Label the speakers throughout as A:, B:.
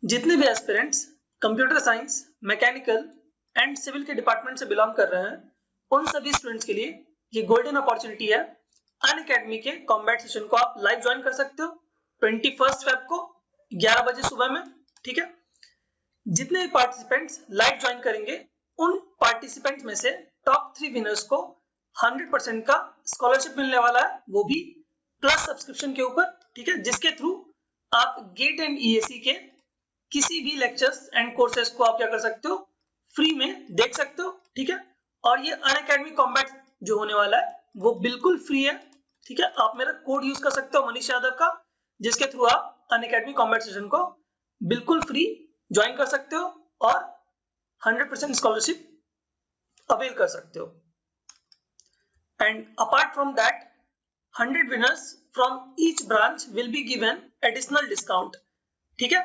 A: जितने भी aspirants computer science, mechanical and civil के डिपार्टमेंट से बिलोंग कर रहे हैं, उन सभी स्टूडेंट्स के लिए ये गोल्डन अपॉर्चुनिटी है। अनअकैडमी के कॉम्बैट सेशन को आप लाइव ज्वाइन कर सकते हो 21 फेब को 11 बजे सुबह में। ठीक है, जितने भी पार्टिसिपेंट्स लाइव ज्वाइन करेंगे उन पार्टिसिपेंट्स में से टॉप 3 विनर्स को 100% का स्कॉलरशिप मिलने वाला है, वो भी प्लस सब्सक्रिप्शन के ऊपर। ठीक है, जिसके थ्रू आप गेट एंड ईएसी के किसी भी लेक्चर्स एंड कोर्सेज को आप क्या कर सकते हो, फ्री में देख सकते हो। ठीक है, और ये अनअकैडमी कॉम्बैट जो होने वाला है वो बिल्कुल फ्री है। ठीक है, आप मेरा कोड यूज कर सकते हो मनीष यादव का, जिसके थ्रू आप अनअकैडमी कॉम्बैट सेशन को बिल्कुल फ्री ज्वाइन कर सकते हो और 100% स्कॉलरशिप अवेल कर सकते हो। And apart from that 100 winners from each branch will be given additional discount। ठीक है,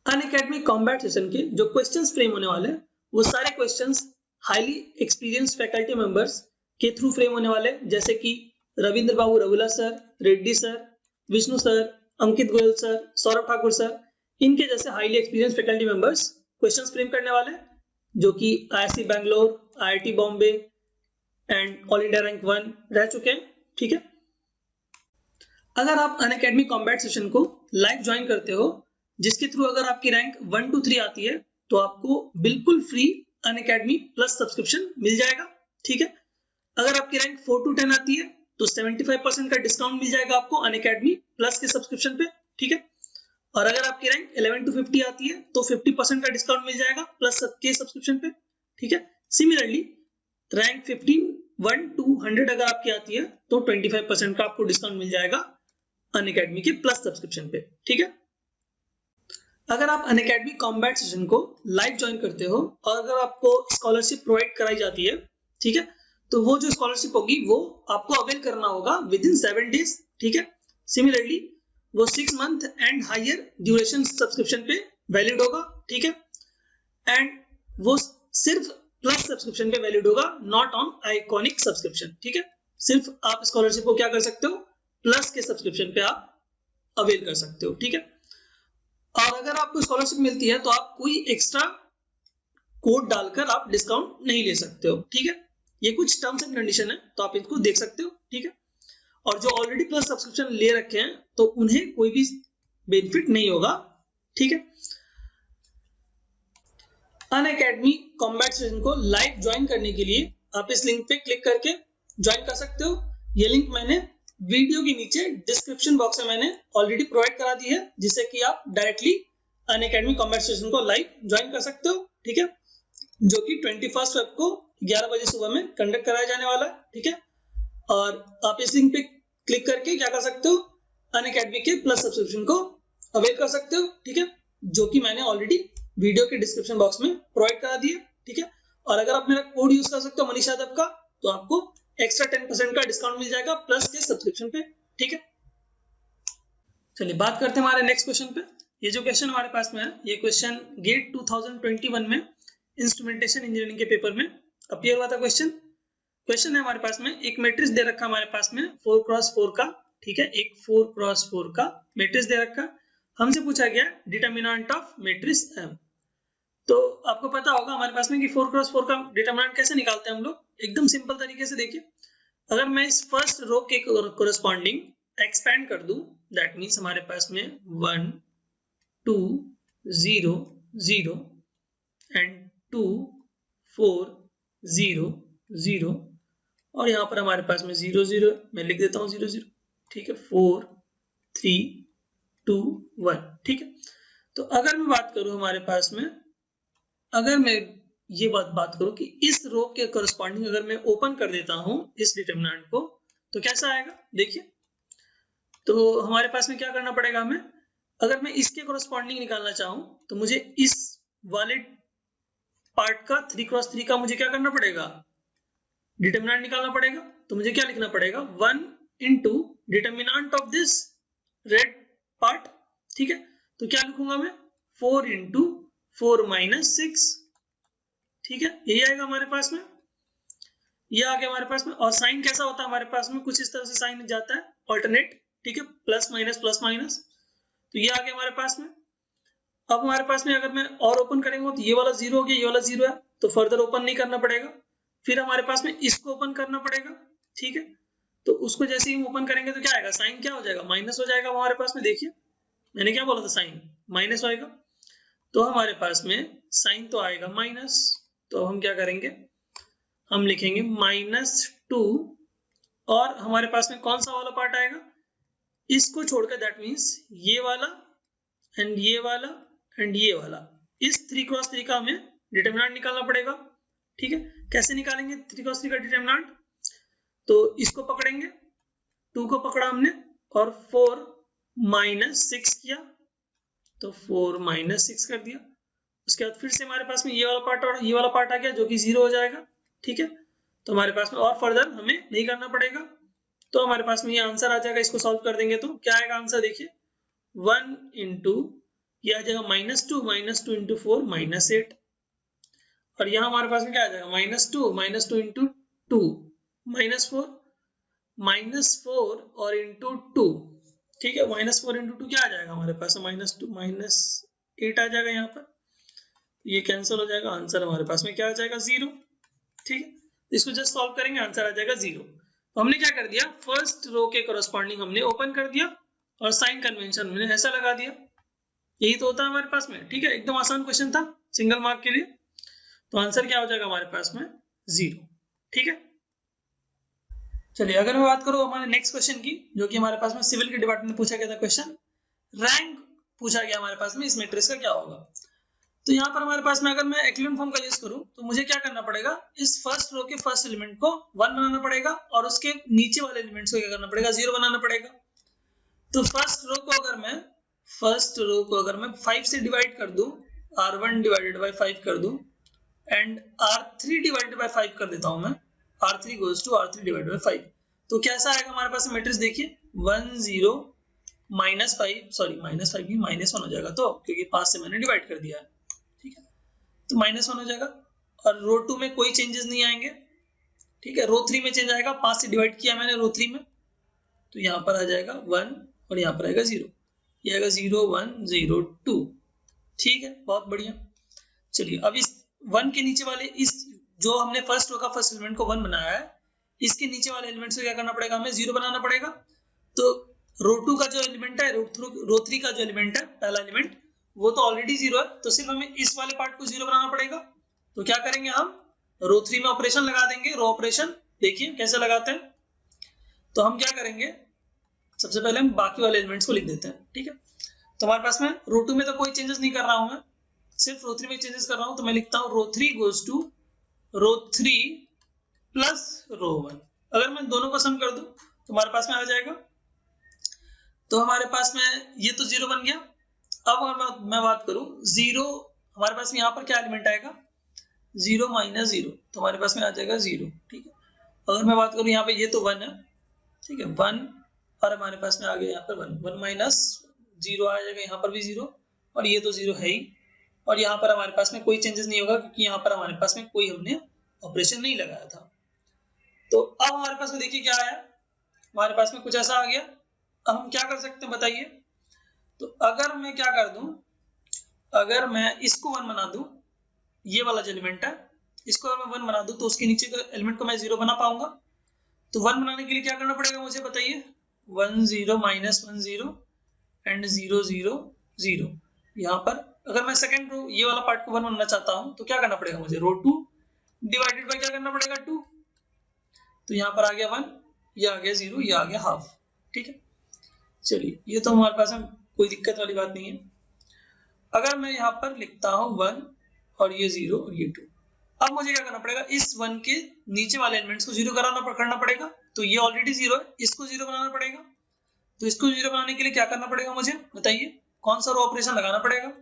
A: अनअकैडमी कॉम्बैट सेशन के जो क्वेश्चंस फ्रेम होने वाले हैं वो सारे questions highly experienced faculty members के थ्रू फ्रेम होने वाले, जैसे कि Ravindra Babu Ravula sir, Reddy sir, Vishnu sir, Ankit Goyal sir, Saurabh Thakur sir, इनके जैसे highly experienced faculty members questions frame करने वाले, जो कि IIT Bangalore, IIT Bombay and all India rank 1 रह चुके हैं। ठीक है, अगर आप अनअकैडमी कॉम्बैट सेशन को लाइव ज्वाइन करते हो, जिसके थ्रू अगर आपकी रैंक 1 to 3 आती है, तो आपको बिल्कुल फ्री अनअकैडमी प्लस सब्सक्रिप्शन मिल जाएगा। ठीक है, अगर आपकी रैंक 4 to 10 आती है तो 75% का डिस्काउंट मिल जाएगा आपको अनअकैडमी प्लस के सब्सक्रिप्शन पे। ठीक है, और अगर आपकी रैंक 11 to 50 आती है तो 50% का डिस्काउंट मिल जाएगा प्लस के सब्सक्रिप्शन पे। ठीक है, सिमिलरली रैंक 1 to 100 अगर आपकी आती है तो 25% का आपको डिस्काउंट मिल जाएगा अनअकैडमी के प्लस सब्सक्रिप्शन पे। ठीक है, अगर आप अनअकैडमी कॉम्बैट सेशन को लाइव ज्वाइन करते हो और अगर आपको स्कॉलरशिप प्रोवाइड कराई जाती है, ठीक है, तो वो जो स्कॉलरशिप होगी वो आपको अवेल करना होगा विद इन 7 days। ठीक है, सिमिलरली वो 6 month and higher duration subscription पे वैलिड होगा। ठीक है, एंड वो सिर्फ प्लस सब्सक्रिप्शन पे वैलिड होगा, नॉट ऑन आइकॉनिक सब्सक्रिप्शन। ठीक है, सिर्फ आप स्कॉलरशिप को क्या कर सकते हो, प्लस के सब्सक्रिप्शन पे आप अवेल कर सकते हो। ठीक है, और अगर आपको स्कॉलरशिप मिलती है तो आप कोई एक्स्ट्रा कोड डालकर आप डिस्काउंट नहीं ले सकते हो। ठीक है, ये कुछ टर्म्स एंड कंडीशन है, तो आप इनको देख सकते हो। ठीक है, और जो ऑलरेडी प्लस सब्सक्रिप्शन ले रखे हैं तो उन्हें कोई भी बेनिफिट नहीं होगा। ठीक है, अनअकैडमी कॉम्बैट सेशन को लाइव ज्वाइन करने के लिए आप इस लिंक पे क्लिक करके ज्वाइन कर सकते हो। ये लिंक मैंने वीडियो के नीचे डिस्क्रिप्शन बॉक्स में मैंने ऑलरेडी प्रोवाइड करा दी है, जिससे कि आप डायरेक्टली अनअकैडमी कॉम्बैट सेशन को लाइव ज्वाइन कर सकते हो। ठीक है, जो कि 21 फेब को 11 बजे सुबह में कंडक्ट कराया जाने वाला है। ठीक है, और आप इस लिंक पे क्लिक करके क्या कर सकते हो, अनअकैडमी के प्लस सब्सक्रिप्शन को अवेल कर सकते हो। ठीक है, जो कि मैंने ऑलरेडी वीडियो के डिस्क्रिप्शन बॉक्स में प्रोवाइड करा दिया। ठीक है, और अगर आप मेरा कोड यूज कर सकते हो मनीष यादव का, तो आपको एक्स्ट्रा 10% का डिस्काउंट मिल जाएगा प्लस के सब्सक्रिप्शन पे। ठीक है, चलिए बात करते हैं हमारे नेक्स्ट क्वेश्चन पे। ये जो क्वेश्चन हमारे पास में है, ये क्वेश्चन गेट 2021 में इंस्ट्रूमेंटेशन इंजीनियरिंग के पेपर में अपीयर हुआ था। क्वेश्चन है हमारे पास में, एक मैट्रिक्स दे रखा हमारे पास में 4x4 का। ठीक है, एक 4x4 का मैट्रिक्स दे रखा, हमसे पूछा गया डिटर्मिनेंट ऑफ मैट्रिक्स M। तो आपको पता होगा हमारे पास में कि 4x4 का डिटर्मिनेंट कैसे निकालते हैं हम लोग, एकदम सिंपल तरीके से। देखिए, अगर मैं इस फर्स्ट रो के कोरस्पॉन्डिंग एक्सपेंड कर दूं, दैट मींस हमारे पास में 1 2 0 0 एंड 2 4 0 0, और यहाँ पर हमारे पास में 0 0, मैं लिख देता हूँ 0 0। ठीक है, 4 3 2 1। ठीक है, तो अगर मैं बात करूं हमारे पास में, अगर मैं ये बात करूं कि इस रो के करस्पॉन्डिंग अगर मैं ओपन कर देता हूं इस डिटर्मिनेंट को, तो कैसा आएगा देखिए। तो हमारे पास में क्या करना पड़ेगा हमें, अगर मैं इसके करस्पॉन्डिंग निकालना चाहूं तो मुझे इस वाले पार्ट का 3x3 का मुझे क्या करना पड़ेगा, डिटर्मिनेंट निकालना पड़ेगा। तो मुझे क्या लिखना पड़ेगा, 1 into determinant of this red part. ठीक है, तो क्या लिखूंगा मैं, 4 into 4 - 6। ठीक है, यही आएगा हमारे पास में, ये आ गया हमारे पास में। और साइन कैसा होता है हमारे पास में, कुछ इस तरह से साइन जाता है ऑल्टरनेट। ठीक है, प्लस माइनस प्लस माइनस, तो ये आ गया हमारे पास में। अब हमारे पास में अगर मैं और ओपन करेंगे तो ये वाला 0 हो गया, ये वाला 0 है, तो फर्दर ओपन नहीं करना पड़ेगा। फिर हमारे पास में इसको ओपन करना पड़ेगा, ठीक है। तो उसको जैसे ही ओपन करेंगे तो क्या आएगा, साइन क्या हो जाएगा, माइनस हो जाएगा हमारे पास में। देखिए मैंने क्या बोला था, साइन माइनस होएगा, तो हमारे पास में साइन तो आएगा माइनस। तो हम क्या करेंगे, हम लिखेंगे -2 और हमारे पास में कौन सा वाला पार्ट आएगा, इसको छोड़कर, दैट मीन्स ये वाला एंड ये वाला एंड ये वाला, इस 3x3 का हमें डिटरमिनेंट निकालना पड़ेगा, ठीक है। कैसे निकालेंगे 3x3 का डिटरमिनेंट, तो इसको पकड़ेंगे, 2 को पकड़ा हमने और 4 - 6 किया, तो 4 - 6 कर दिया। उसके बाद फिर से हमारे पास में ये वाला पार्ट और ये वाला पार्ट आ गया जो कि 0 हो जाएगा, ठीक है। तो हमारे पास में और फर्दर हमें नहीं करना पड़ेगा, तो हमारे पास में ये आंसर आ जाएगा। इसको सॉल्व कर देंगे तो क्या आएगा आंसर, देखिए 1 इंटू ये आ जाएगा -2 इंटू 4 -8, और यहाँ हमारे पास में क्या आ जाएगा -2 इंटू 2 -4 और इंटू 2, ठीक है। -4 इंटू 2 क्या आ जाएगा हमारे पास, -2 -8 आ जाएगा, यहाँ पर ये कैंसिल हो जाएगा, आंसर हमारे पास में क्या आ जाएगा 0, ठीक है। इसको जस्ट सॉल्व करेंगे, आंसर आ जाएगा 0। तो हमने क्या कर दिया, फर्स्ट रो के करस्पॉन्डिंग हमने ओपन कर दिया और साइन कन्वेंशन हमने ऐसा लगा दिया। यही तो होता है हमारे पास में, ठीक है। एकदम आसान क्वेश्चन था सिंगल मार्क के लिए, तो आंसर क्या हो जाएगा हमारे पास में 0, ठीक है। चलिए अगर मैं बात करूं हमारे नेक्स्ट क्वेश्चन की, जो कि हमारे पास में सिविल के डिपार्टमेंट में पूछा गया था क्वेश्चन, रैंक पूछा गया हमारे पास में, इस मैट्रिक्स का क्या होगा। तो यहाँ पर हमारे पास में अगर मैं एक्लियन फॉर्म का यूज करूं तो मुझे क्या करना पड़ेगा, इस फर्स्ट रो के फर्स्ट एलिमेंट को 1 बनाना पड़ेगा और उसके नीचे वाले एलिमेंट्स को क्या करना पड़ेगा, 0 बनाना पड़ेगा। तो फर्स्ट रो को अगर मैं 5 से डिवाइड कर दूं, R1 डिवाइडेड बाय 5 कर दूं एंड R3 डिवाइडेड बाय 5 कर देता हूं मैं, R3 goes to R3 divided by 5, तो कैसा आएगा हमारे पास मैट्रिक्स, देखिए 1 0 -5, सॉरी -5 नहीं -1 हो जाएगा, तो क्योंकि 5 से मैंने डिवाइड कर दिया है, ठीक है। तो -1 हो जाएगा और रो 2 में कोई चेंजेस नहीं आएंगे, ठीक है। रो 3 में चेंज आएगा, 5 से डिवाइड किया मैंने रो 3 में, तो यहाँ पर आ जाएगा 1 और यहाँ पर आएगा 0, ये आएगा 0 1 0 2, ठीक है, बहुत बढ़िया। चलिए अब इस 1 के नीचे वाले, इस जो हमने फर्स्ट रो का फर्स्ट एलिमेंट को 1 बनाया है, इसके नीचे वाले एलिमेंट से क्या करना पड़ेगा, हमें 0 बनाना पड़ेगा। तो रो 2 का जो एलिमेंट है, रो 3 का जो एलिमेंट है, पहला एलिमेंट, वो तो ऑलरेडी 0 है, तो सिर्फ हमें इस वाले पार्ट को 0 बनाना पड़ेगा। तो क्या करेंगे, हम रो 3 में ऑपरेशन लगा देंगे, रो ऑपरेशन। देखिए कैसे लगाते हैं, तो हम क्या करेंगे, सबसे पहले हम बाकी वाले एलिमेंट्स को लिख देते हैं, ठीक है। तो हमारे पास में रो 2 में तो कोई चेंजेस नहीं कर रहा हूं मैं, सिर्फ रो 3 में चेंजेस कर रहा हूं, तो मैं लिखता हूं row 3 goes to row 3 plus row 1। अगर मैं दोनों को सम कर दूं तो हमारे पास में आ जाएगा, तो हमारे पास में ये तो 0 बन गया। अब अगर मैं बात करूं 0, हमारे पास में यहाँ पर क्या एलिमेंट आएगा, 0 - 0, तो हमारे पास में आ जाएगा 0, ठीक है। अगर मैं बात करूं यहाँ पे, ये तो 1 है, ठीक है, 1, और हमारे पास में आ गया यहाँ पर 1 -0 आ जाएगा, यहाँ पर भी 0, और ये तो 0 है ही, और यहाँ पर हमारे पास में कोई चेंजेस नहीं होगा क्योंकि यहाँ पर हमारे पास में कोई हमने ऑपरेशन नहीं लगाया था। तो अब हमारे पास में देखिए क्या आया, हमारे पास में कुछ ऐसा आ गया। अब हम क्या कर सकते हैं बताइए, तो अगर मैं क्या कर दूं, अगर मैं इसको 1 बना दूं, ये वाला जो एलिमेंट है इसको अगर मैं 1 बना दूं, तो उसके नीचे के एलिमेंट को मैं 0 बना पाऊंगा। तो 1 बनाने के लिए क्या करना पड़ेगा मुझे बताइए, 1 0 -1 0 एंड 0 0 0। यहाँ पर अगर मैं सेकंड रो ये वाला पार्ट को 1 बनाना चाहता हूं तो क्या करना पड़ेगा मुझे, रो 2 डिवाइडेड बाय क्या करना पड़ेगा 2, तो यहाँ पर आ गया 1, ये आ गया 0, ये आ गया हाफ, ठीक है। चलिए ये तो हमारे पास में कोई दिक्कत वाली बात नहीं है। अगर मैं यहाँ पर लिखता हूँ 1 और ये 0 और ये 2, अब मुझे क्या करना पड़ेगा, इस 1 के नीचे वाले एलिमेंट्स को 0 करना पड़ेगा। तो ये ऑलरेडी 0 है, इसको 0 बनाना पड़ेगा। तो इसको 0 बनाने के लिए क्या करना पड़ेगा मुझे बताइए, कौन सा रो ऑपरेशन लगाना पड़ेगा।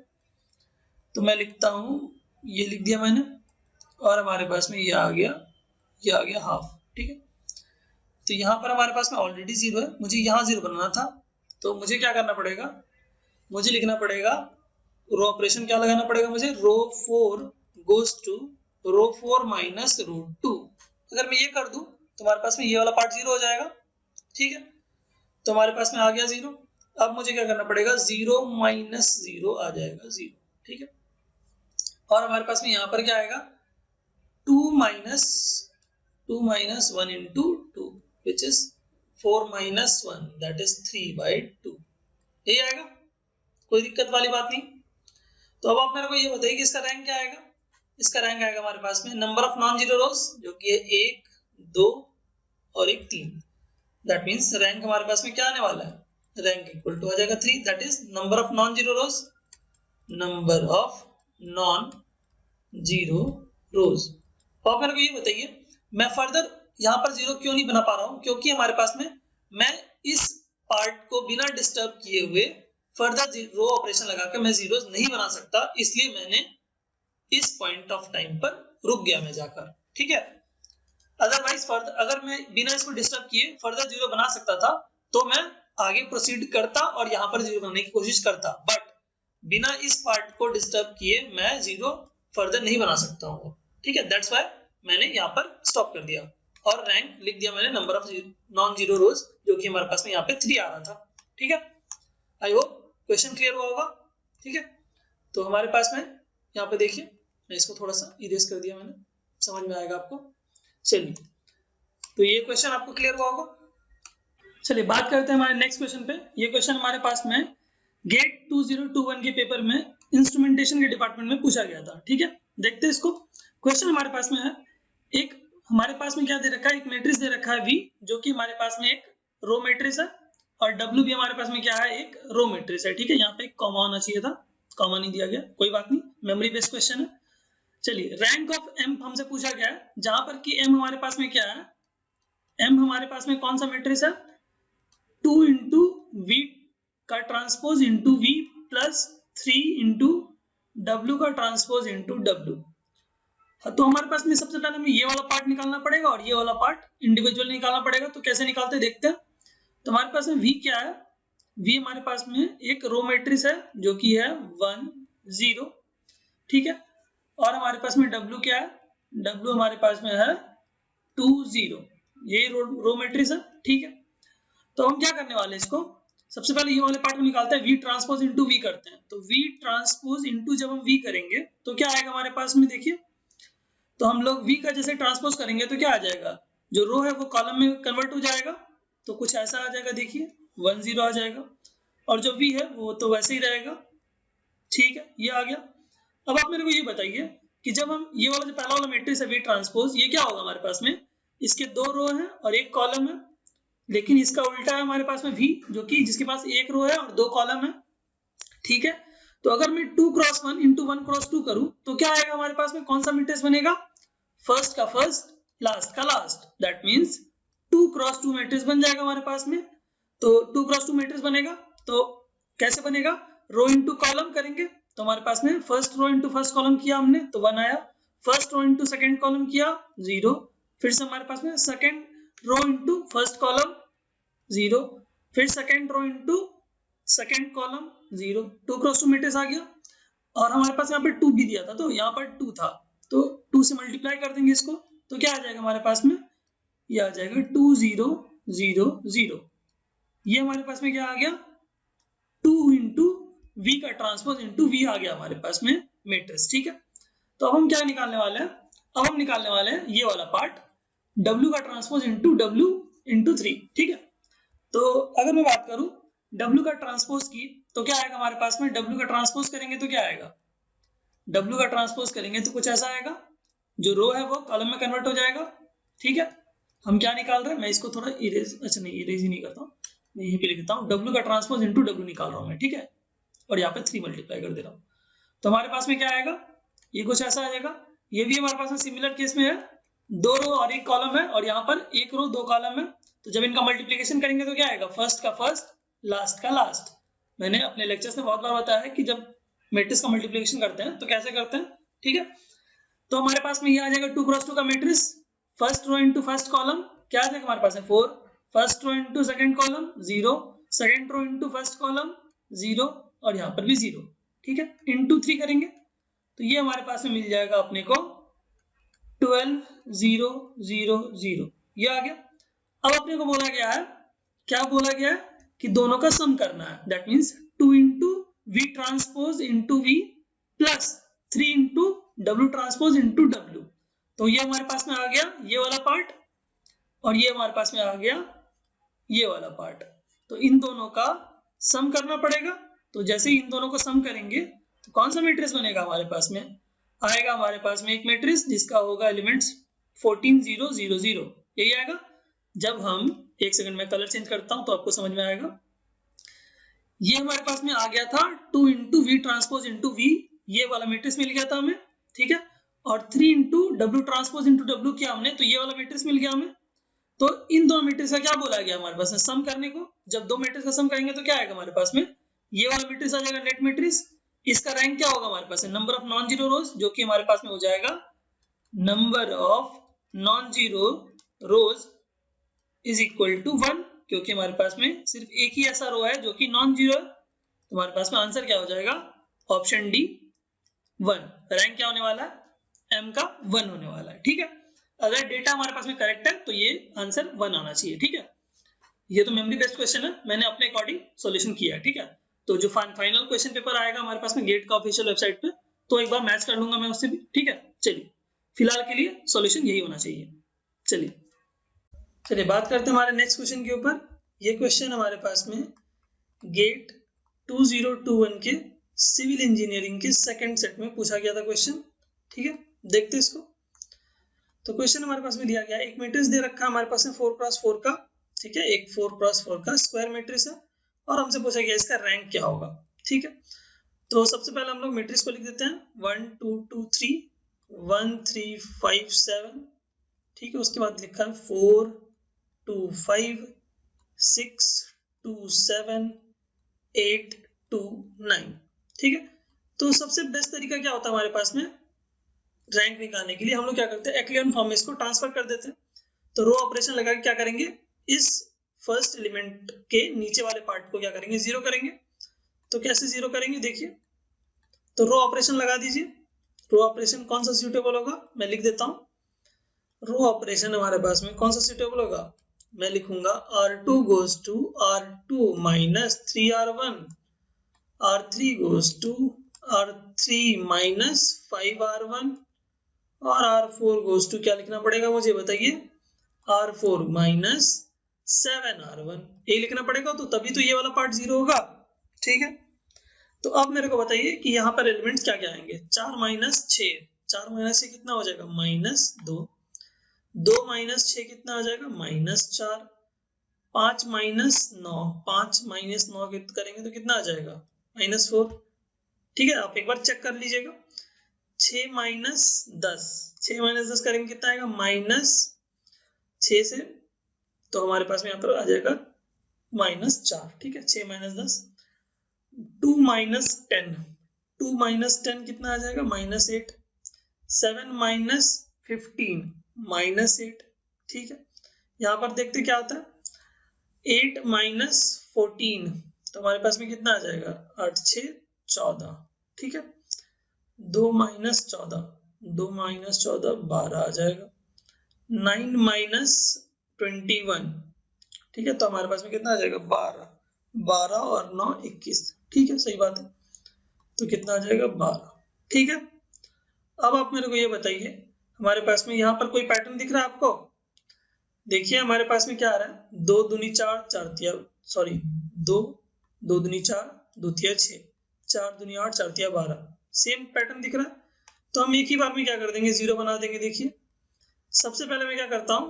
A: तो मैं लिखता हूँ, ये लिख दिया मैंने, और हमारे पास में ये आ गया हाफ, ठीक है। तो यहाँ पर हमारे पास में ऑलरेडी 0 है, मुझे यहाँ 0 बनाना था, तो मुझे क्या करना पड़ेगा, मुझे लिखना पड़ेगा रो ऑपरेशन, क्या लगाना पड़ेगा मुझे, row 4 goes to row 4 minus row 2। अगर मैं ये कर दूं तो हमारे पास में ये वाला पार्ट 0 हो जाएगा, ठीक है। तो हमारे पास में आ गया 0, अब मुझे क्या करना पड़ेगा, 0 माइनस 0 आ जाएगा 0, ठीक है। और हमारे पास में यहाँ पर क्या आएगा, 2 minus 1 into 2 which is 4 minus 1 that is 3/2, यही आएगा, कोई दिक्कत वाली बात नहीं। तो अब आप मेरे को ये बताइए कि इसका रैंक क्या आएगा। इसका रैंक आएगा हमारे पास में number of non zero rows, जो कि है 1, 2 और 1 3, दैट मीन्स रैंक हमारे पास में क्या आने वाला है, रैंक इक्वल टू आ जाएगा 3, that is number of non zero rose, number of non zero रोज। और मेरे को ये बताइए, मैं फर्दर यहाँ पर 0 क्यों नहीं बना पा रहा हूँ, क्योंकि हमारे पास में मैं इस पार्ट को बिना डिस्टर्ब किए हुए फर्दर रो ऑपरेशन लगाकर मैं जीरोस नहीं बना सकता, इसलिए मैंने इस पॉइंट ऑफ टाइम पर रुक गया मैं जाकर, ठीक है। अदरवाइज फर्दर अगर मैं बिना इसको डिस्टर्ब किए फर्दर 0 बना सकता था तो मैं आगे प्रोसीड करता और यहाँ पर 0 बनाने की कोशिश करता, बट बिना इस पार्ट को डिस्टर्ब किए मैं 0 फर्दर नहीं बना सकता हूँ, ठीक है। दैट्स व्हाई मैंने यहाँ पर स्टॉप कर दिया और रैंक लिख दिया मैंने number of non zero rows, जो कि हमारे पास में यहाँ पे 3 आ रहा था, ठीक है। आई होप क्वेश्चन क्लियर हुआ होगा, ठीक है। तो हमारे पास में यहाँ पे देखिए, मैं इसको थोड़ा सा इरेज कर दिया मैंने, समझ में आएगा आपको। चलिए, तो ये क्वेश्चन आपको क्लियर हुआ होगा। चलिए बात करते हैं हमारे नेक्स्ट क्वेश्चन पे। ये क्वेश्चन हमारे पास में गेट 2021 के पेपर में इंस्ट्रूमेंटेशन के डिपार्टमेंट में पूछा गया था, ठीक है। देखते हैं इसको। क्वेश्चन हमारे पास में है, एक हमारे पास में क्या दे रखा है, एक मैट्रिक्स दे रखा है V, जो कि हमारे पास में एक रो मैट्रिक्स है, और W भी हमारे पास में क्या है, एक रो मैट्रिक्स है, ठीक है। यहाँ पे एक कॉमा होना चाहिए था, कॉमा नहीं दिया गया, कोई बात नहीं, मेमोरी बेस्ड क्वेश्चन है। चलिए, रैंक ऑफ M हमसे पूछा गया है, जहां पर कि M हमारे पास में क्या है, M हमारे पास में कौन सा मैट्रिक्स है, 2 इंटू V का transpose into V plus 3 into W का ट्रांसपोज इंटू W। तो हमारे पास में सबसे पहले हमें ये वाला पार्ट निकालना पड़ेगा और ये वाला पार्ट इंडिविजुअल निकालना पड़ेगा। तो कैसे निकालते देखते हैं। तो हमारे पास में V क्या है, V हमारे पास में एक रो मैट्रिक्स है जो कि है 1 0, ठीक है। और हमारे पास में W क्या है, W हमारे पास में है 2 0, ये रो मैट्रिक्स है, ठीक है। तो हम क्या करने वाले हैं, इसको सबसे पहले ये वाले पार्ट को निकालते हैं, V ट्रांसपोज इंटू V करते हैं। तो V ट्रांसपोज इंटू जब हम V करेंगे तो क्या आएगा हमारे पास में, देखिए। तो हम लोग V का जैसे ट्रांसपोज करेंगे तो क्या आ जाएगा, जो रो है वो कॉलम में कन्वर्ट हो जाएगा, तो कुछ ऐसा आ जाएगा, देखिए 1 0 आ जाएगा, और जो V है वो तो वैसे ही रहेगा, ठीक है, ये आ गया। अब आप मेरे को ये बताइए कि जब हम ये वाला जो पहला वाला मैट्रिक्स है V ट्रांसपोज, ये क्या होगा हमारे पास में, इसके 2 रो हैं और 1 कॉलम है, लेकिन इसका उल्टा है हमारे पास में V, जो कि जिसके पास 1 रो है और 2 कॉलम है, ठीक है। तो अगर मैं 2 क्रॉस 1 इंटू 1 क्रॉस 2 करूं तो क्या आएगा हमारे पास में, कौन सा मैट्रिक्स बनेगा, फर्स्ट का फर्स्ट, लास्ट का last, that means 2 cross 2 matrix बन जाएगा हमारे पास में। तो 2 क्रॉस 2 मैट्रिक्स बनेगा, तो कैसे बनेगा, रो इंटू कॉलम करेंगे, तो हमारे पास में first row into first column किया हमने तो 1 आया, first row into second column किया 0, फिर से हमारे पास में second row into first column 0, फिर second row into second column 0, 2 cross 2 matrix आ गया। और हमारे पास यहाँ पे 2 भी दिया था, तो यहाँ पर 2 था, तो 2 से मल्टीप्लाई कर देंगे इसको, तो क्या आ जाएगा हमारे पास में, ये आ जाएगा 2 0 0 0। ये हमारे पास में क्या आ गया, 2 इंटू V का ट्रांसपोज इंटू V आ गया हमारे पास में मैट्रिक्स, ठीक है। तो अब हम क्या निकालने वाले हैं, अब हम निकालने वाले हैं ये वाला पार्ट, W का ट्रांसपोज इंटू W इंटू 3, ठीक है। तो अगर मैं बात करूं W का ट्रांसपोज की, तो क्या आएगा हमारे पास में, W का ट्रांसपोज करेंगे तो क्या आएगा, W का ट्रांसपोज करेंगे तो कुछ ऐसा आएगा, जो रो है वो कॉलम में कन्वर्ट हो जाएगा, ठीक है। हम क्या निकाल रहे हैं, मैं इसको थोड़ा इरेज, अच्छा नहीं इरेज ही नहीं करता हूँ, मैं यहीं पे लिख देता हूँ, W का ट्रांसपोज इंटू W निकाल रहा हूँ मैं, ठीक है, और यहाँ पे 3 मल्टीप्लाई कर दे रहा हूँ। तो हमारे पास में क्या आएगा, ये कुछ ऐसा आ जाएगा। ये भी हमारे पास में सिमिलर केस में है, 2 रो और 1 कॉलम है, और यहाँ पर 1 रो 2 कॉलम है, तो जब इनका मल्टीप्लीकेशन करेंगे तो क्या आएगा, फर्स्ट का फर्स्ट, लास्ट का लास्ट। मैंने अपने लेक्चर्स में बहुत बार बताया है कि जब मैट्रिक्स का मल्टीप्लिकेशन करते हैं तो कैसे करते हैं, ठीक है। तो हमारे पास में ये आ जाएगा 2 क्रॉस 2 का matrix, first row into first column क्या आ जाएगा हमारे पास में 4, first row into second column 0, second row into first column 0, और यहाँ पर भी 0, ठीक है, इंटू 3 करेंगे तो ये हमारे पास में मिल जाएगा अपने को 12 0 0 0, ये आ गया। अब अपने को बोला गया है, क्या बोला गया है कि दोनों का सम करना है। That means 2 into V transpose into V plus 3 into W transpose into W. तो ये हमारे पास में आ गया ये वाला पार्ट और ये हमारे पास में आ गया ये वाला पार्ट। तो इन दोनों का सम करना पड़ेगा। तो जैसे इन दोनों को सम करेंगे तो कौन सा मैट्रिक्स बनेगा हमारे पास में? आएगा हमारे पास में एक मैट्रिक्स जिसका होगा एलिमेंट्स 14 0 0 0, यही आएगा। जब हम एक सेकंड में कलर चेंज करता हूं तो आपको समझ में आएगा। ये हमारे पास में आ गया था 2 into V transpose into V, ये वाला मैट्रिक्स मिल गया था हमें, ठीक है। और 3 into W transpose into W किया हमने, तो ये वाला मैट्रिक्स मिल गया हमें। तो इन दोनों मैट्रिक्स का क्या बोला गया हमारे पास में? सम करने को। जब दो मैट्रिक्स का सम करेंगे तो क्या आएगा हमारे पास में? ये वाला मैट्रिक्स आ जाएगा नेट मैट्रिक्स। इसका रैंक क्या होगा हमारे पास में? Number of non zero rows, जो कि हमारे पास में हो जाएगा number of non zero rows is equal to 1, क्योंकि हमारे पास में सिर्फ एक ही ऐसा रो है जो कि नॉन जीरो है। तो हमारे पास में आंसर क्या हो जाएगा? Option D 1। रैंक क्या होने वाला है? m का 1 होने वाला है, ठीक है। अगर डेटा हमारे पास में करेक्ट है तो ये आंसर 1 आना चाहिए, ठीक है। ये तो मेमोरी बेस्ड क्वेश्चन है, मैंने अपने अकॉर्डिंग सॉल्यूशन किया है, ठीक है। तो जो फाइनल क्वेश्चन पेपर आएगा हमारे पास में गेट का ऑफिशियल वेबसाइट पे, तो एक बार मैच कर लूंगा मैं उससे भी, ठीक है। चलिए फिलहाल के लिए सॉल्यूशन यही होना चाहिए। चलिए बात करते हैं हमारे नेक्स्ट क्वेश्चन के ऊपर। ये क्वेश्चन हमारे पास में गेट 2021 के सिविल इंजीनियरिंग के सेकंड सेट में पूछा गया था क्वेश्चन, ठीक है। देखते हैं इसको। तो क्वेश्चन हमारे पास में दिया गया, एक मैट्रिक्स दे रखा है हमारे पास में 4x4 का, ठीक है। एक 4x4 का स्क्वायर मैट्रिक्स है और हमसे पूछा गया इसका रैंक क्या होगा, ठीक है। तो सबसे पहले हम लोग मैट्रिक्स को लिख देते हैं 1 2 2 3 1 3 5 7, ठीक है। उसके बाद लिखा है 4 2 5 6 2 7 8 2 9, ठीक है। तो सबसे बेस्ट तरीका क्या होता है हमारे पास में रैंक निकालने के लिए? हम लोग क्या करते हैं, एक्लियन फॉर्म में इसको ट्रांसफर कर देते हैं। तो रो ऑपरेशन लगा के क्या करेंगे, इस फर्स्ट एलिमेंट के नीचे वाले पार्ट को क्या करेंगे, जीरो करेंगे। तो कैसे जीरो करेंगे देखिए, तो रो ऑपरेशन लगा दीजिए। रो ऑपरेशन कौन सा सूटेबल होगा, मैं लिख देता हूं। रो ऑपरेशन हमारे पास में कौन सा सूटेबल होगा, मैं लिखूंगा R2 goes to R2 minus 3R1, R3 goes to R3 minus 5R1 और R4 goes to क्या लिखना पड़ेगा मुझे बताइए, R4 minus 7R1, ये लिखना पड़ेगा। तो तभी तो ये वाला पार्ट जीरो होगा, ठीक है। तो अब मेरे को बताइए कि यहाँ पर एलिमेंट्स क्या क्या आएंगे, 4 माइनस 6, 4 माइनस 6 कितना हो जाएगा, -2, 2 माइनस 6 कितना आ जाएगा, -4, 5 माइनस 9, 5 माइनस 9 करेंगे तो कितना आ जाएगा, -4, ठीक है। आप एक बार चेक कर लीजिएगा। 6 माइनस 10, 6 माइनस 10 करेंगे कितना आएगा, -6 से, तो हमारे पास में यहाँ पर आ जाएगा -4, ठीक है। 6 माइनस 10, 2 माइनस 10, 2 माइनस 10 कितना आ जाएगा, -8, 7 माइनस 15, -8, ठीक है। यहाँ पर देखते क्या आता है, 8 माइनस 14, तो हमारे पास में कितना आ जाएगा, 8 6 14, ठीक है। 2 माइनस 14, 2 माइनस 14 12 आ जाएगा। 9 माइनस 21, ठीक है। तो हमारे पास में कितना आ जाएगा, 12, 12 और 9 21, ठीक है, सही बात है। तो कितना आ जाएगा, 12, ठीक है। अब आप मेरे को ये बताइए, हमारे पास में यहाँ पर कोई पैटर्न दिख रहा है आपको? देखिए हमारे पास में क्या आ रहा है, 2 दूनी 4, 4 तिया, सॉरी 2 दूनी 4, 2 तिया 6, 4 दूनी 8, 4 तिया 12, सेम पैटर्न दिख रहा है। तो हम एक ही बार में क्या कर देंगे, जीरो बना देंगे। देखिए सबसे पहले मैं क्या करता हूं,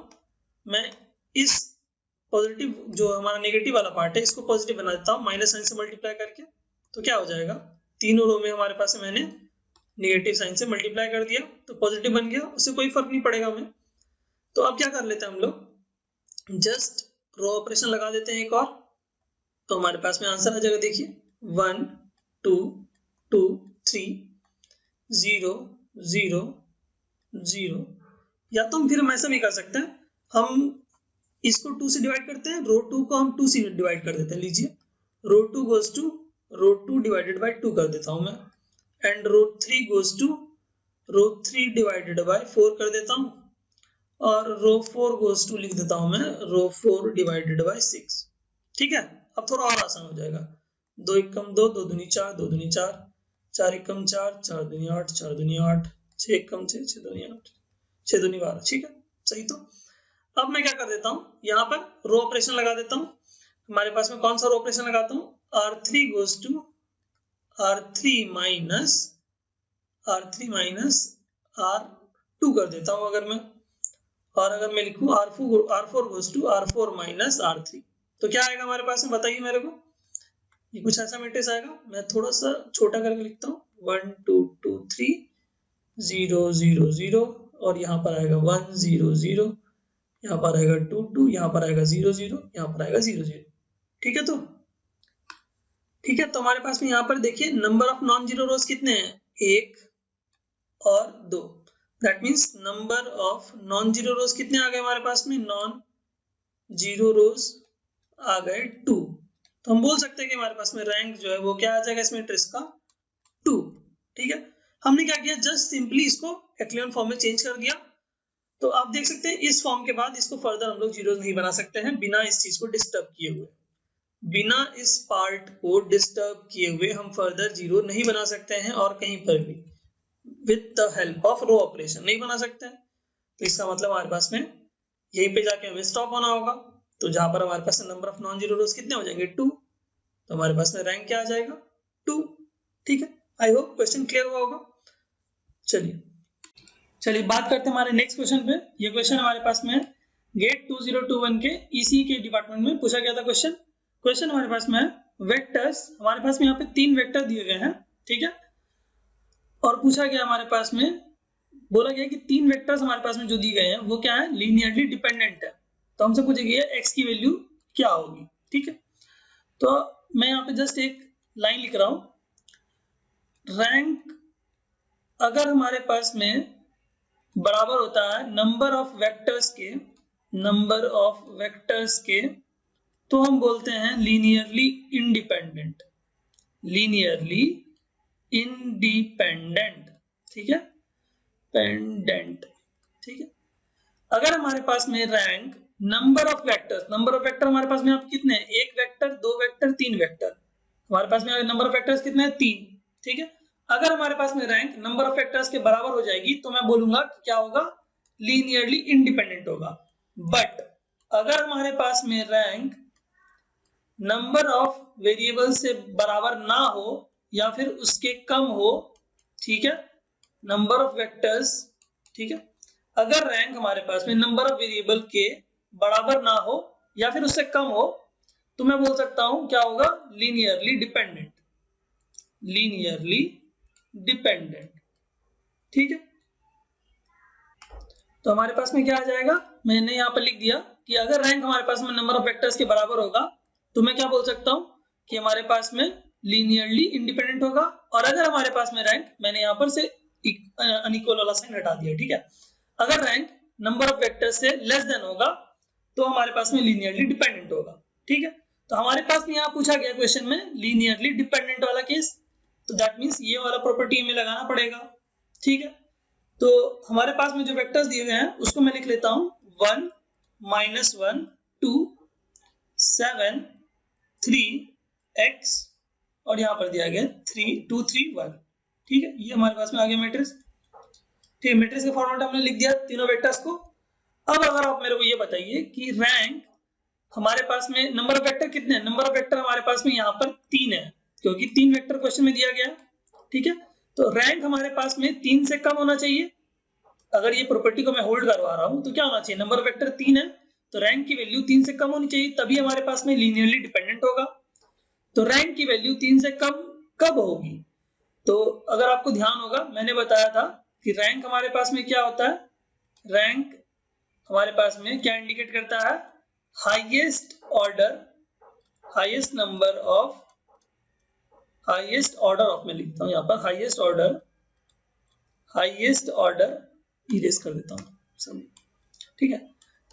A: मैं इस पॉजिटिव जो हमारा नेगेटिव वाला पार्ट है इसको पॉजिटिव बना देता हूं, माइनस साइन से मल्टीप्लाई करके। तो क्या हो जाएगा, तीनों रो में हमारे पास मैंने नेगेटिव साइन से मल्टीप्लाई कर दिया तो पॉजिटिव बन गया, उससे कोई फर्क नहीं पड़ेगा हमें। तो अब क्या कर लेते हैं हम लोग, जस्ट रो ऑपरेशन लगा देते हैं एक और, तो हमारे पास में आंसर आ जाएगा। देखिए 1 2 2 3 0 0 0, या तो हम फिर हम ऐसा भी कर सकते हैं, हम इसको 2 से डिवाइड करते हैं, रो 2 को हम 2 से डिवाइड कर देते हैं। लीजिए row 2 goes to row 2 divided by 2 कर देता हूं मैं, and row 3 goes to row 3 divided by 4 कर देता हूं, और रो 4 गोज टू लिख देता हूं मैं रो 4 डिवाइडेड बाय 6, ठीक है। अब थोड़ा और आसान हो जाएगा। 2 एकम 2, 2 दूनी 4, 2 दूनी 4, 4 एकम 4, 4 दूनी 8, 4 दूनी 8, 6 एकम 6, 6 दूनी 8, 6 दूनी 12। ठीक है, सही। तो अब मैं क्या कर देता हूँ, यहाँ पर रो ऑपरेशन लगा देता हूँ। हमारे पास में कौन सा रो ऑपरेशन लगाता हूँ, R3 goes to R3 minus R2 कर देता हूँ अगर मैं, और अगर मैं लिखूँ R4 goes to R4 minus R3, तो क्या आएगा हमारे पास में, बताइए मेरे को। ये कुछ ऐसा मैट्रिक्स आएगा। मैं थोड़ा सा छोटा करके लिखता हूँ, 1 2 2 3 0 0 0, और यहाँ पर आएगा 1 0 0, यहाँ पर आएगा 2 2, यहाँ पर आएगा 0 0, यहाँ पर आएगा 0 0। ठीक है, तो ठीक है, तो हमारे पास में यहाँ पर देखिए number of non zero rows कितने हैं, 1 और 2। That means number of non zero rows कितने आ गए हमारे पास में, नॉन जीरो रोज आ गए 2। तो हम बोल सकते हैं कि हमारे पास में रैंक जो है वो क्या आ जाएगा इस मैट्रिक्स का, 2। ठीक है, हमने क्या किया, जस्ट सिंपली इसको एक्लियन फॉर्म में चेंज कर दिया। तो आप देख सकते हैं इस फॉर्म के बाद इसको फर्दर हम लोग जीरो नहीं बना सकते हैं बिना इस चीज को डिस्टर्ब किए हुए। बिना इस पार्ट को डिस्टर्ब किए हुए हम फर्दर जीरो नहीं बना सकते हैं, और कहीं पर भी with the help of row operation नहीं बना सकते हैं। तो इसका मतलब हमारे पास में यहीं पे जाके हमें स्टॉप होना होगा। तो जहां पर हमारे पास number of non zero rows कितने हो जाएंगे, 2, तो हमारे पास में रैंक क्या आ जाएगा, 2। ठीक है, आई होप क्वेश्चन क्लियर हुआ होगा। चलिए बात करते हैं हमारे नेक्स्ट क्वेश्चन पे। ये क्वेश्चन हमारे पास में गेट 2021 के ईसी के डिपार्टमेंट में पूछा गया था। क्वेश्चन हमारे पास में वेक्टर्स, हमारे पास में यहाँ पे 3 वेक्टर दिए गए हैं। ठीक है, और पूछा गया हमारे पास में, बोला गया कि 3 वेक्टर्स हमारे पास में जो दिए गए हैं वो क्या है, लीनियरली डिपेंडेंट है। तो हमसे पूछेगी एक्स की वैल्यू क्या होगी। ठीक है, तो मैं यहाँ पे जस्ट एक लाइन लिख रहा हूं, रैंक अगर हमारे पास में बराबर होता है नंबर ऑफ वेक्टर्स के, तो हम बोलते हैं लीनियरली इंडिपेंडेंट। ठीक है, पेंडेंट। ठीक है, अगर हमारे पास में रैंक नंबर ऑफ वेक्टर हमारे पास में आप कितने हैं, 1 वेक्टर, 2 वेक्टर, 3 वेक्टर, हमारे पास में नंबर ऑफ वेक्टर्स कितने हैं, 3। ठीक है, अगर हमारे पास में रैंक नंबर ऑफ वेक्टर्स के बराबर हो जाएगी तो मैं बोलूंगा कि क्या होगा, लीनियरली इंडिपेंडेंट होगा। बट अगर हमारे पास में रैंक नंबर ऑफ वेरिएबल से बराबर ना हो या फिर उसके कम हो, ठीक है, नंबर ऑफ वेक्टर्स, ठीक है, अगर रैंक हमारे पास में नंबर ऑफ वेरिएबल के बराबर ना हो या फिर उससे कम हो, तो मैं बोल सकता हूं क्या होगा, लीनियरली डिपेंडेंट। ठीक है, तो हमारे पास में क्या आ जाएगा, मैंने यहां पर लिख दिया कि अगर रैंक हमारे पास में नंबर ऑफ वेक्टर्स के बराबर होगा तो मैं क्या बोल सकता हूं कि हमारे पास में लीनियरली इंडिपेंडेंट होगा। और अगर हमारे पास में रैंक, मैंने यहां पर से अनइक्वल वाला साइन हटा दिया। ठीक है, अगर रैंक नंबर ऑफ वेक्टर्स से लेस देन होगा तो हमारे पास में लीनियरली डिपेंडेंट होगा। ठीक है, तो हमारे पास में यहाँ पूछा गया क्वेश्चन में लीनियरली डिपेंडेंट वाला केस, तो दैट मीन्स ये वाला प्रॉपर्टी हमें लगाना पड़ेगा। ठीक है, तो हमारे पास में जो वेक्टर्स दिए गए हैं उसको मैं लिख लेता हूं, 1 -1 2 7 3 x, और यहाँ पर दिया गया 3 2 3 1। ठीक है, ये हमारे पास में आ गया मैट्रिक्स। ठीक है, मैट्रिक्स का फॉर्मेट हमने लिख दिया तीनों वेक्टर्स को। अब अगर आप मेरे को ये बताइए कि रैंक हमारे पास में नंबर ऑफ वेक्टर कितने हैं, नंबर ऑफ वेक्टर हमारे पास में यहाँ पर 3 है, क्योंकि 3 वेक्टर क्वेश्चन में दिया गया। ठीक है, तो रैंक हमारे पास में 3 से कम होना चाहिए। अगर ये प्रॉपर्टी को मैं होल्ड करवा रहा हूं तो क्या होना चाहिए, नंबर ऑफ वेक्टर 3 है तो रैंक की वैल्यू 3 से कम होनी चाहिए, तभी हमारे पास में लीनियरली डिपेंडेंट होगा। तो रैंक की वैल्यू 3 से कम कब होगी, तो अगर आपको ध्यान होगा मैंने बताया था कि रैंक हमारे पास में क्या होता है, रैंक हमारे पास में क्या इंडिकेट करता है, हाईएस्ट ऑर्डर ऑफ, मैं लिखता हूं यहाँ पर हाईएस्ट ऑर्डर इरेज कर देता हूं। ठीक है,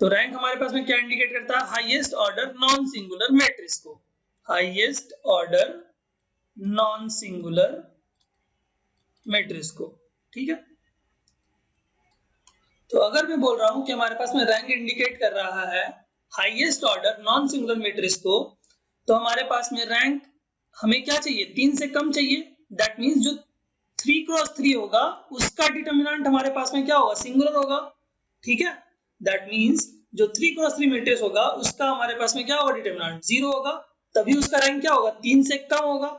A: तो रैंक हमारे पास में क्या इंडिकेट करता है, highest order non singular matrix को, highest order non singular matrix को। ठीक है, तो अगर मैं बोल रहा हूं कि हमारे पास में रैंक इंडिकेट कर रहा है highest order non singular matrix को, तो हमारे पास में रैंक हमें क्या चाहिए, 3 से कम चाहिए। दैट मीन्स जो 3 क्रॉस 3 होगा उसका डिटर्मिनेंट हमारे पास में क्या होगा, सिंगुलर होगा। ठीक है, दैट मीन्स जो 3 क्रॉस 3 मैट्रिक्स होगा उसका हमारे पास में क्या होगा, डिटर्मिनेंट 0 होगा, तभी उसका रैंक क्या होगा, 3 से कम होगा।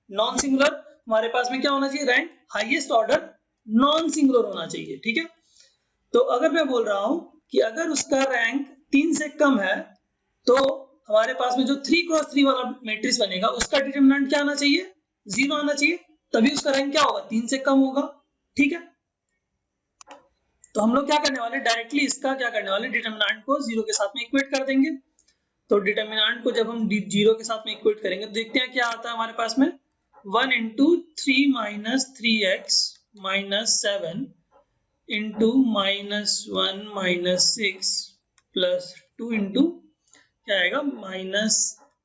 A: नॉन सिंगुलर हमारे पास में क्या होना चाहिए, rank highest order non singular होना चाहिए। ठीक है, तो अगर मैं बोल रहा हूं कि अगर उसका रैंक 3 से कम है तो हमारे पास में जो 3 क्रॉस 3 वाला मैट्रिक्स बनेगा उसका डिटर्मिनेंट क्या आना चाहिए, 0 आना चाहिए, तभी उसका रैंक क्या होगा, 3 से कम होगा। ठीक है, तो हम लोग क्या करने वाले, डायरेक्टली इसका क्या करने वाले, डिटर्मिनेंट को 0 के साथ में इक्वेट कर देंगे। तो डिटर्मिनेंट को जब हम 0 के साथ में इक्वेट करेंगे तो देखते हैं क्या आता है हमारे पास में, 1 into 3 minus 3x minus 7 into minus 1 minus 6 plus 2 into क्या आएगा, minus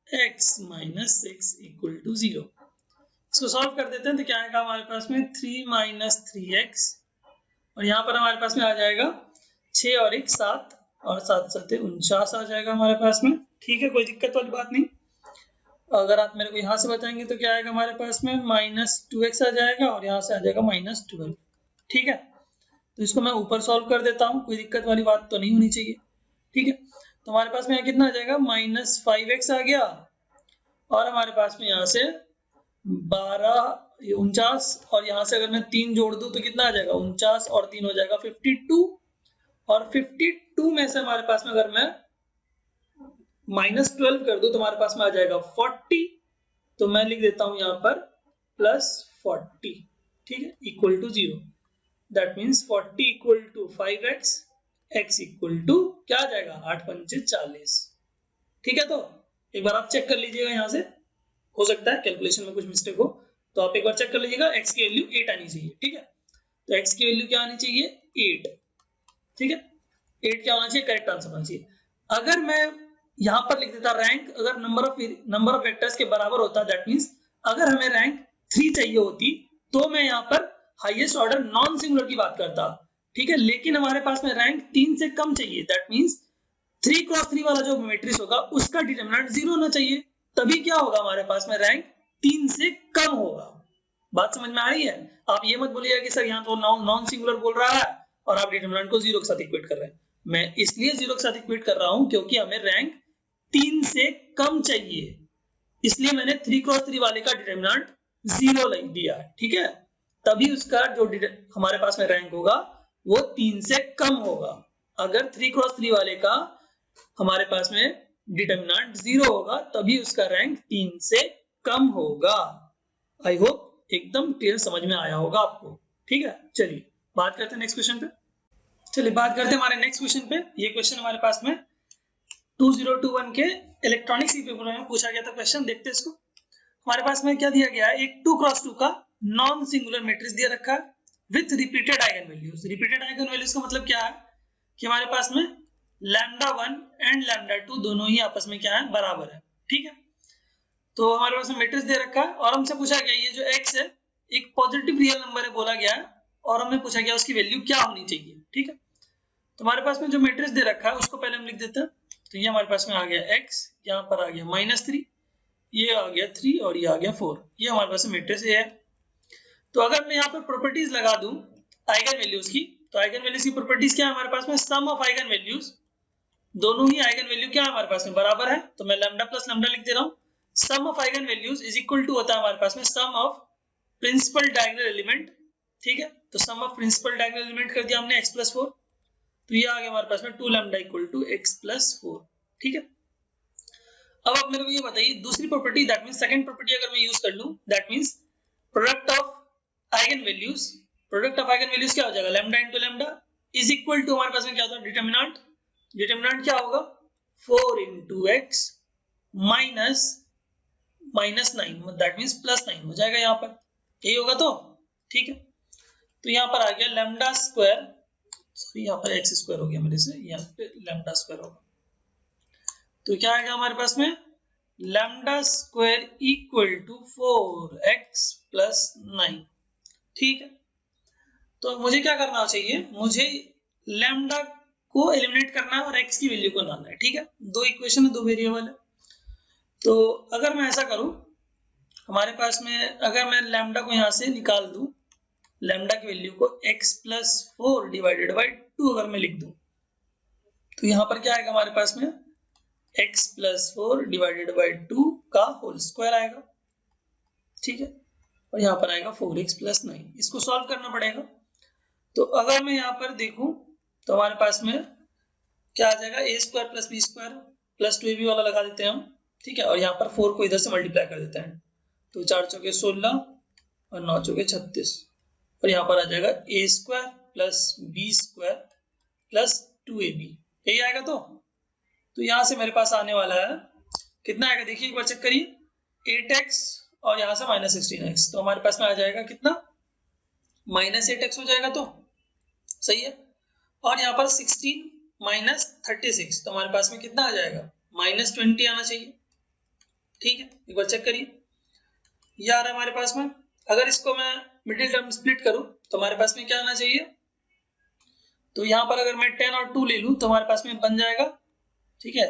A: x minus 6 equal to 0। इसको सॉल्व कर देते हैं तो क्या आएगा हमारे पास में, 3 minus 3x और यहाँ पर हमारे पास में आ जाएगा 6 और 1 7 और 7 7 49 आ जाएगा हमारे पास में। ठीक है, कोई दिक्कत वाली बात नहीं। अगर आप मेरे को यहाँ से बताएंगे तो क्या आएगा हमारे पास में, -2x आ जाएगा और यहाँ से आ जाएगा -12। ठीक है, तो इसको मैं ऊपर सॉल्व कर देता हूँ, कोई दिक्कत वाली बात तो नहीं होनी चाहिए। ठीक है, तो हमारे पास में यहाँ कितना आ जाएगा, -5x आ गया और हमारे पास में यहाँ से 49 और यहाँ से अगर मैं 3 जोड़ दूं तो कितना आ जाएगा, 49 और 3 हो जाएगा 52 और 52 में से हमारे पास में अगर मैं -12 कर दूं तो हमारे पास में आ जाएगा 40। तो मैं लिख देता हूं यहाँ पर +40। ठीक है, equal to 0। That means 40 equal to 5x, x equal to क्या आ जाएगा, 8 पंचे 40। ठीक है, तो एक बार आप चेक कर लीजिएगा, यहाँ से हो सकता है कैलकुलेशन में कुछ मिस्टेक हो, तो आप एक बार चेक कर लीजिएगा। x की वैल्यू 8 आनी चाहिए। ठीक है, तो x की वैल्यू क्या आनी चाहिए, 8। ठीक है, 8 क्या होना चाहिए, करेक्ट आंसर होना चाहिए। अगर मैं यहाँ पर लिख देता रैंक अगर नंबर ऑफ वेक्टर्स के बराबर होता, दैट मींस अगर हमें रैंक 3 चाहिए होती तो मैं यहाँ पर हाईएस्ट ऑर्डर नॉन सिंगुलर की बात करता। ठीक है, लेकिन हमारे पास में रैंक 3 से कम चाहिए, दैट मींस 3 क्रॉस 3 वाला जो मैट्रिक्स होगा उसका डिटर्मिनेंट 0 होना चाहिए, तभी क्या होगा हमारे पास में रैंक 3 से कम होगा। बात समझ में आ रही है? आप ये मत बोलिएगा कि सर यहाँ तो नॉन सिंगुलर बोल रहा है और आप डिटर्मिनेंट को 0 के साथ इक्वेट कर रहे हैं। मैं इसलिए 0 के साथ इक्वेट कर रहा हूं क्योंकि हमें रैंक 3 से कम चाहिए, इसलिए मैंने 3 क्रॉस 3 वाले का डिटर्मिनेंट 0 लिख दिया। ठीक है, तभी उसका जो हमारे पास में रैंक होगा वो 3 से कम होगा। अगर 3 क्रॉस 3 वाले का हमारे पास में डिटर्मिनेंट 0 होगा तभी उसका रैंक 3 से कम होगा। आई होप एकदम क्लियर समझ में आया होगा आपको। ठीक है, चलिए बात करते हैं नेक्स्ट क्वेश्चन पे। चलिए बात करते हैं हमारे नेक्स्ट क्वेश्चन पे। ये क्वेश्चन हमारे पास में 2021 के इलेक्ट्रॉनिक्स के पेपर में पूछा गया था क्वेश्चन। देखते हैं इसको। हमारे पास में क्या दिया गया है, एक 2 क्रॉस 2 का नॉन सिंगुलर मैट्रिक्स दिया रखा है with repeated eigen values. Repeated eigen values का मतलब क्या है कि हमारे पास में λ1 एंड λ2 दोनों ही आपस में क्या है, बराबर है। ठीक है, तो हमारे पास में मैट्रिक्स दे रखा है और हमसे पूछा गया ये जो x है एक पॉजिटिव रियल नंबर है बोला गया है और हमें पूछा गया उसकी वैल्यू क्या होनी चाहिए। ठीक है, तो हमारे पास में जो मैट्रिक्स दे रखा है उसको पहले हम लिख देते हैं। तो ये हमारे पास में आ गया x, यहाँ पर आ गया -3, ये आ गया 3 और ये आ गया 4। ये हमारे पास में मैट्रिक्स A है। तो अगर मैं यहाँ पर प्रॉपर्टीज लगा दूं आइगन वैल्यूज की, तो आइगन वैल्यूज की प्रॉपर्टीज क्या है हमारे पास में, सम ऑफ आइगन वैल्यूज, दोनों ही आइगन वैल्यू क्या है हमारे पास में, बराबर है। तो मैं लैम्डा प्लस लैम्डा लिख दे रहा हूँ। Sum of eigen values is equal to होता है हमारे पास में sum of principal diagonal element. ठीक है, तो sum of principal diagonal element कर दिया हमने x + 4, तो ये आ गया हमारे पास में 2 लैम्डा इक्वल टू x + 4। ठीक है, अब आप मेरे को ये बताइए दूसरी property, that means second property अगर मैं यूज कर लूं, that means product of eigen values. Product of eigen values क्या हो जाएगा, lambda into lambda is equal to हमारे पास में क्या होता है, डिटरमिनेंट। डिटरमिनेंट क्या होगा, 4 into x minus -9, that means +9 हो जाएगा यहाँ पर, यही होगा। तो ठीक है, तो यहाँ पर आ गया लैम्डा स्क्वायर, सॉरी यहाँ पर x स्क्वायर हो गया मेरे से, यहाँ पे लैम्डा स्क्वायर होगा। तो क्या आएगा हमारे पास में, lambda square equal to 4x + 9। ठीक है, तो मुझे क्या करना चाहिए, मुझे लैम्डा को एलिमिनेट करना है और x की वैल्यू को लाना है। ठीक है, दो इक्वेशन है, दो वेरिएबल है। तो अगर मैं ऐसा करूं, हमारे पास में अगर मैं लैम्डा को यहाँ से निकाल दूं, लैम्डा की वैल्यू को x+4 डिवाइडेड बाई 2 अगर मैं लिख दूं, तो यहाँ पर क्या आएगा हमारे पास में x+4 डिवाइडेड बाई 2 का होल स्क्वायर आएगा, ठीक है। और यहाँ पर आएगा 4x+9। इसको सॉल्व करना पड़ेगा। तो अगर मैं यहाँ पर देखूं तो हमारे पास में क्या आ जाएगा, a² + b² + 2ab वाला लगा देते हैं हम, ठीक है। और यहाँ पर 4 को इधर से मल्टीप्लाई कर देते हैं, तो 4 चौके 16 और 9 चौके 36, और यहाँ पर आ जाएगा a² + b² + 2ab, यही आएगा। तो यहाँ से मेरे पास आने वाला है कितना आएगा, देखिए एक बार चेक करिए, 8x और यहाँ से -16x, तो हमारे पास में आ जाएगा कितना, -8x हो जाएगा, तो सही है। और यहाँ पर 16 - 36, तो हमारे पास में कितना आ जाएगा, -20 आना चाहिए, ठीक है। एक बार चेक करिए, ये आ रहा है हमारे पास में। अगर इसको मैं मिडिल टर्म स्प्लिट करूं तो हमारे पास में क्या आना चाहिए, तो यहाँ पर अगर मैं 10 और 2 ले लूं तो हमारे पास में बन जाएगा, ठीक है।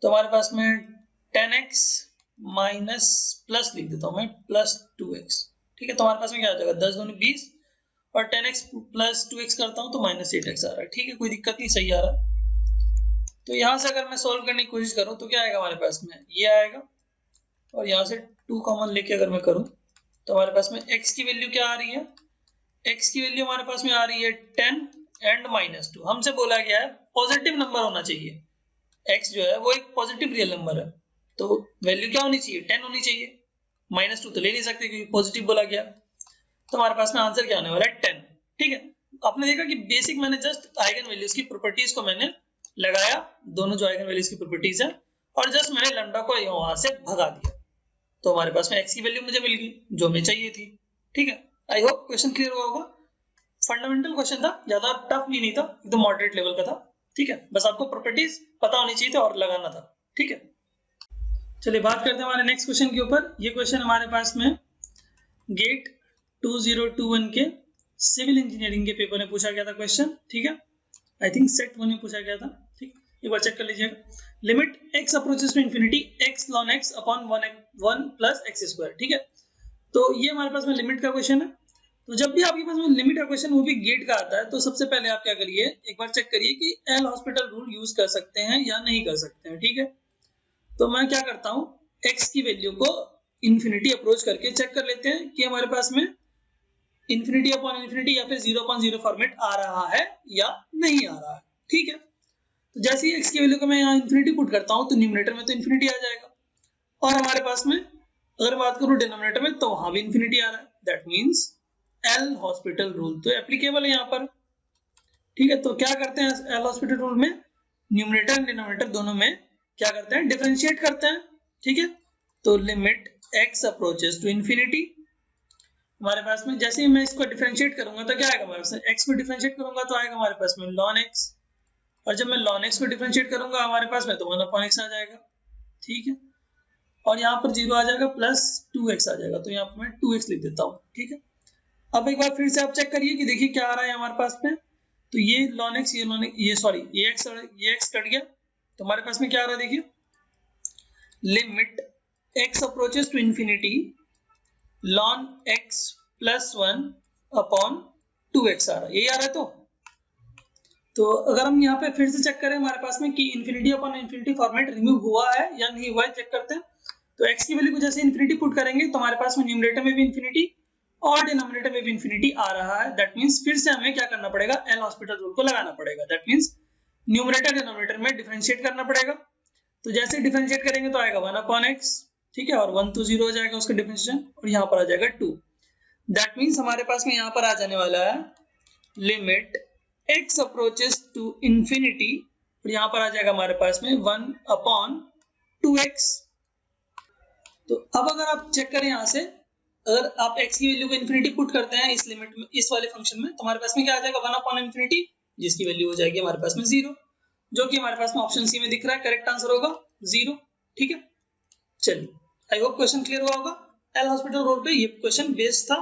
A: तो हमारे पास में 10x माइनस प्लस लिख देता हूं मैं +2x, ठीक है। तो हमारे पास में क्या आ जाएगा, 10 दूनी 20 और 10x + 2x करता हूं तो -8x आ रहा है, ठीक है, कोई दिक्कत नहीं, सही आ रहा है। तो यहाँ से अगर मैं सोल्व करने की कोशिश करूं तो क्या आएगा हमारे पास में, ये आएगा, और यहाँ से 2 कॉमन लेके अगर मैं करूं तो हमारे पास में x की वैल्यू क्या आ रही है, x की वैल्यू हमारे पास में आ रही है 10 एंड -2। हमसे बोला गया है पॉजिटिव नंबर होना चाहिए, x जो है वो एक पॉजिटिव रियल नंबर है, तो वैल्यू क्या होनी चाहिए, 10 होनी चाहिए, -2 तो ले नहीं सकते क्योंकि पॉजिटिव बोला गया। तो हमारे पास में आंसर क्या आने वाला है, 10, ठीक है। आपने देखा कि बेसिक मैंने जस्ट आइगन वैल्यूज की प्रॉपर्टीज को मैंने लगाया, दोनों जो आइगन वैल्यूज की प्रॉपर्टीज है, और जस्ट मैंने लैम्डा को वहां से भगा दिया, तो हमारे पास में x की वैल्यू मुझे मिल गई जो हमें चाहिए थी, ठीक है। आई होप क्वेश्चन क्लियर हुआ होगा। फंडामेंटल क्वेश्चन था, ज्यादा टफ भी नहीं था, एकदम मॉडरेट लेवल का था, ठीक है। बस आपको प्रॉपर्टीज पता होनी चाहिए थी और लगाना था, ठीक है। चलिए बात करते हैं हमारे नेक्स्ट क्वेश्चन के ऊपर। ये क्वेश्चन हमारे पास में गेट 2021 के सिविल इंजीनियरिंग के पेपर में पूछा गया था क्वेश्चन, ठीक है। आई थिंक सेट 1 में पूछा गया था, ठीक। एक बार चेक कर लीजिएगा। Limit x approaches to infinity x ln x upon 1 + x², ठीक है। तो ये हमारे पास में लिमिट का क्वेश्चन है। तो जब भी आपके पास में लिमिट का क्वेश्चन वो भी गेट का आता है, तो सबसे पहले आप क्या करिए, एक बार चेक करिए कि एल हॉस्पिटल रूल यूज कर सकते हैं या नहीं कर सकते हैं, ठीक है। तो मैं क्या करता हूँ, x की वैल्यू को इंफिनिटी अप्रोच करके चेक कर लेते हैं कि हमारे पास में इंफिनिटी अपॉन इंफिनिटी या फिर 0/0 फॉर्मेट आ रहा है या नहीं आ रहा है, ठीक है। तो जैसे ही x की वैल्यू को मैं यहाँ इंफिनिटी पुट करता हूँ तो न्यूमरेटर में तो इंफिनिटी आ जाएगा, और हमारे पास में अगर बात करूँ डिनोमिनेटर में तो वहां भी इंफिनिटी आ रहा है, that means L hospital rule तो एप्लीकेबल है यहाँ पर, ठीक है। तो क्या करते हैं एल हॉस्पिटल रूल में, न्यूमरेटर एंड डिनोमिनेटर दोनों में क्या करते हैं, डिफरेंशिएट करते हैं, ठीक है। तो limit x approaches to infinity, हमारे पास में जैसे ही मैं इसको डिफरेंशिएट करूंगा तो क्या आएगा हमारे पास, x को डिफरेंशिएट करूंगा तो आएगा हमारे पास में ln x, और जब मैं ln x को डिफरेंशिएट करूंगा हमारे पास में तो 1/x आ जाएगा, ठीक है। और यहाँ पर 0 आ जाएगा प्लस 2x आ जाएगा, तो यहाँ पर मैं 2x लिख देता हूँ, ठीक है। अब एक बार फिर से आप चेक करिए कि देखिए क्या आ रहा है हमारे पास में, तो ये ln x, ये ln ये सॉरी ये x कट गया, तो हमारे पास में क्या आ रहा है, देखिए limit x approaches to infinity ln x + 1 upon 2x आ रहा है, यही आ रहा है। तो अगर हम यहाँ पे फिर से चेक करें हमारे पास में कि infinity upon infinity format remove हुआ है या नहीं हुआ है, चेक करते हैं। तो x की वैल्यू को जैसे इंफिनिटी पुट करेंगे तो हमारे पास में न्यूमरेटर में भी इंफिनिटी और डिनोमिनेटर में भी इंफिनिटी आ रहा है, दैट मींस फिर से हमें क्या करना पड़ेगा, एल हॉस्पिटल रूल को लगाना पड़ेगा, दैट मींस न्यूमरेटर डिनोमिनेटर में डिफरेंशिएट करना पड़ेगा। तो जैसे डिफरेंशिएट करेंगे तो आएगा 1/x, ठीक है, और 1 तो 0 हो जाएगा उसका डिफरेंशिएशन, और यहाँ पर आ जाएगा 2, दैट मींस हमारे पास में यहाँ पर आ जाने वाला है limit x approaches to infinity, और यहाँ पर आ जाएगा हमारे पास में 1/2x। तो अब अगर आप चेक करें यहाँ से, अगर आप x की वैल्यू को इंफिनिटी पुट करते हैं इस लिमिट में, इस वाले फंक्शन में, तो हमारे पास में क्या आ जाएगा 1/∞, जिसकी वैल्यू हो जाएगी हमारे पास में 0, जो कि हमारे पास में ऑप्शन सी में दिख रहा है, करेक्ट आंसर होगा 0, ठीक है। चलिए आई होप क्वेश्चन क्लियर हुआ होगा। एल हॉस्पिटल रूल पे ये क्वेश्चन बेस्ड था।